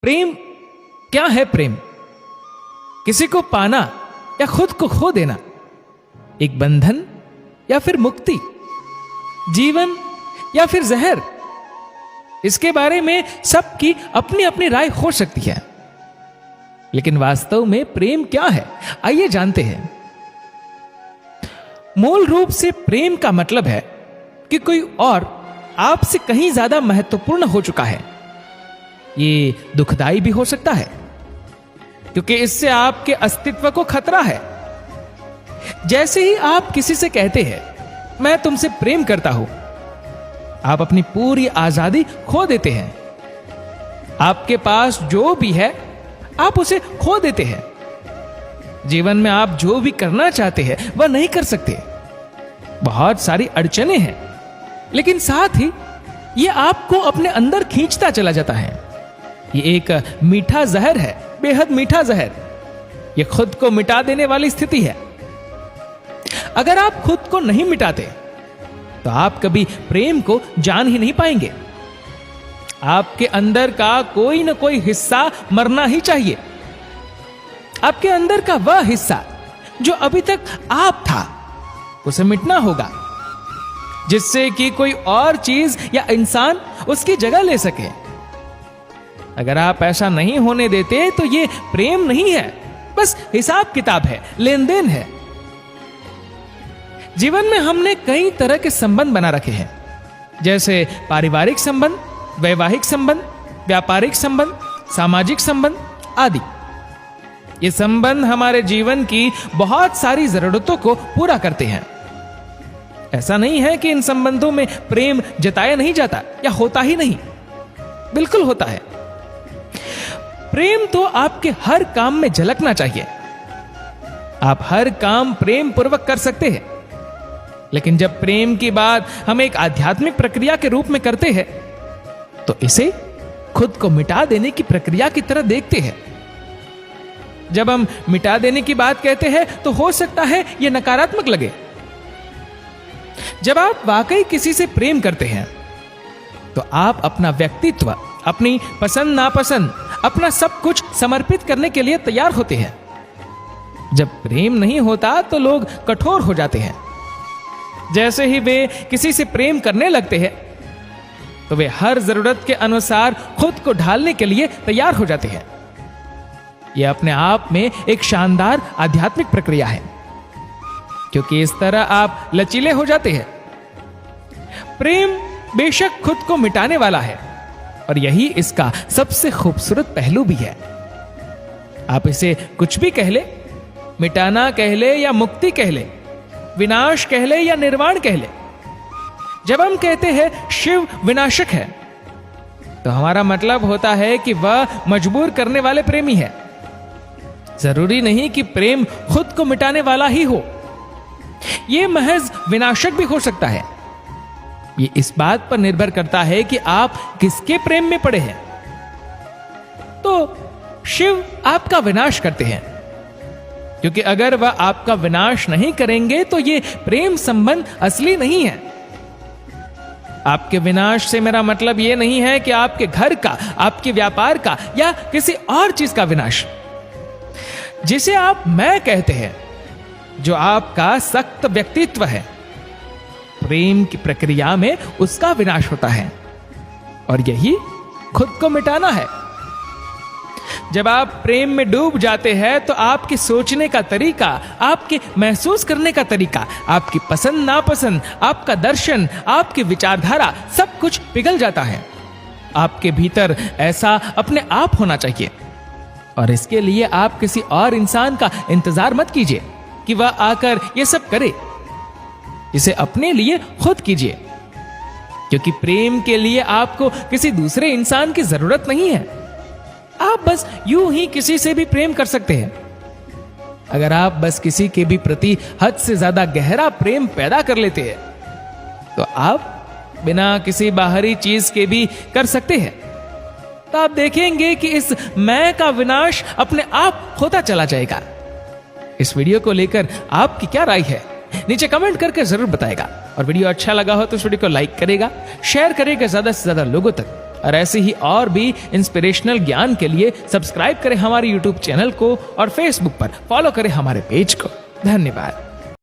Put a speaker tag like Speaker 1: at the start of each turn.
Speaker 1: प्रेम क्या है? प्रेम किसी को पाना या खुद को खो देना, एक बंधन या फिर मुक्ति, जीवन या फिर जहर। इसके बारे में सबकी अपनी अपनी राय हो सकती है, लेकिन वास्तव में प्रेम क्या है, आइए जानते हैं। मूल रूप से प्रेम का मतलब है कि कोई और आपसे कहीं ज्यादा महत्वपूर्ण हो चुका है। ये दुखदाई भी हो सकता है, क्योंकि इससे आपके अस्तित्व को खतरा है। जैसे ही आप किसी से कहते हैं मैं तुमसे प्रेम करता हूं, आप अपनी पूरी आजादी खो देते हैं। आपके पास जो भी है आप उसे खो देते हैं। जीवन में आप जो भी करना चाहते हैं वह नहीं कर सकते। बहुत सारी अड़चनें हैं, लेकिन साथ ही यह आपको अपने अंदर खींचता चला जाता है। ये एक मीठा जहर है, बेहद मीठा जहर। यह खुद को मिटा देने वाली स्थिति है। अगर आप खुद को नहीं मिटाते तो आप कभी प्रेम को जान ही नहीं पाएंगे। आपके अंदर का कोई ना कोई हिस्सा मरना ही चाहिए। आपके अंदर का वह हिस्सा जो अभी तक आप था, उसे मिटना होगा, जिससे कि कोई और चीज या इंसान उसकी जगह ले सके। अगर आप ऐसा नहीं होने देते तो ये प्रेम नहीं है, बस हिसाब किताब है, लेन देन है। जीवन में हमने कई तरह के संबंध बना रखे हैं, जैसे पारिवारिक संबंध, वैवाहिक संबंध, व्यापारिक संबंध, सामाजिक संबंध आदि। ये संबंध हमारे जीवन की बहुत सारी जरूरतों को पूरा करते हैं। ऐसा नहीं है कि इन संबंधों में प्रेम जताया नहीं जाता या होता ही नहीं, बिल्कुल होता है। प्रेम तो आपके हर काम में झलकना चाहिए। आप हर काम प्रेम पूर्वक कर सकते हैं, लेकिन जब प्रेम की बात हम एक आध्यात्मिक प्रक्रिया के रूप में करते हैं तो इसे खुद को मिटा देने की प्रक्रिया की तरह देखते हैं। जब हम मिटा देने की बात कहते हैं तो हो सकता है यह नकारात्मक लगे। जब आप वाकई किसी से प्रेम करते हैं तो आप अपना व्यक्तित्व, अपनी पसंद नापसंद, अपना सब कुछ समर्पित करने के लिए तैयार होते हैं। जब प्रेम नहीं होता तो लोग कठोर हो जाते हैं। जैसे ही वे किसी से प्रेम करने लगते हैं तो वे हर जरूरत के अनुसार खुद को ढालने के लिए तैयार हो जाते हैं। यह अपने आप में एक शानदार आध्यात्मिक प्रक्रिया है, क्योंकि इस तरह आप लचीले हो जाते हैं। प्रेम बेशक खुद को मिटाने वाला है, और यही इसका सबसे खूबसूरत पहलू भी है। आप इसे कुछ भी कह ले, मिटाना कह ले या मुक्ति कह ले, विनाश कह ले या निर्वाण कह ले। जब हम कहते हैं शिव विनाशक है, तो हमारा मतलब होता है कि वह मजबूर करने वाले प्रेमी है। जरूरी नहीं कि प्रेम खुद को मिटाने वाला ही हो, यह महज विनाशक भी हो सकता है। यह इस बात पर निर्भर करता है कि आप किसके प्रेम में पड़े हैं। तो शिव आपका विनाश करते हैं, क्योंकि अगर वह आपका विनाश नहीं करेंगे तो यह प्रेम संबंध असली नहीं है। आपके विनाश से मेरा मतलब यह नहीं है कि आपके घर का, आपके व्यापार का या किसी और चीज का विनाश। जिसे आप मैं कहते हैं, जो आपका सख्त व्यक्तित्व है, प्रेम की प्रक्रिया में उसका विनाश होता है, और यही खुद को मिटाना है। जब आप प्रेम में डूब जाते हैं तो आपके सोचने का तरीका, आपके महसूस करने का तरीका, आपकी पसंद नापसंद, आपका दर्शन, आपकी विचारधारा, सब कुछ पिघल जाता है। आपके भीतर ऐसा अपने आप होना चाहिए, और इसके लिए आप किसी और इंसान का इंतजार मत कीजिए कि वह आकर यह सब करे। इसे अपने लिए खुद कीजिए, क्योंकि प्रेम के लिए आपको किसी दूसरे इंसान की जरूरत नहीं है। आप बस यूं ही किसी से भी प्रेम कर सकते हैं। अगर आप बस किसी के भी प्रति हद से ज्यादा गहरा प्रेम पैदा कर लेते हैं तो आप बिना किसी बाहरी चीज के भी कर सकते हैं। तो आप देखेंगे कि इस मैं का विनाश अपने आप होता चला जाएगा। इस वीडियो को लेकर आपकी क्या राय है, नीचे कमेंट करके जरूर बताएगा। और वीडियो अच्छा लगा हो तो इस वीडियो को लाइक करेगा, शेयर करेगा ज्यादा से ज्यादा लोगों तक, और ऐसे ही और भी इंस्पिरेशनल ज्ञान के लिए सब्सक्राइब करें हमारे यूट्यूब चैनल को और फेसबुक पर फॉलो करें हमारे पेज को। धन्यवाद।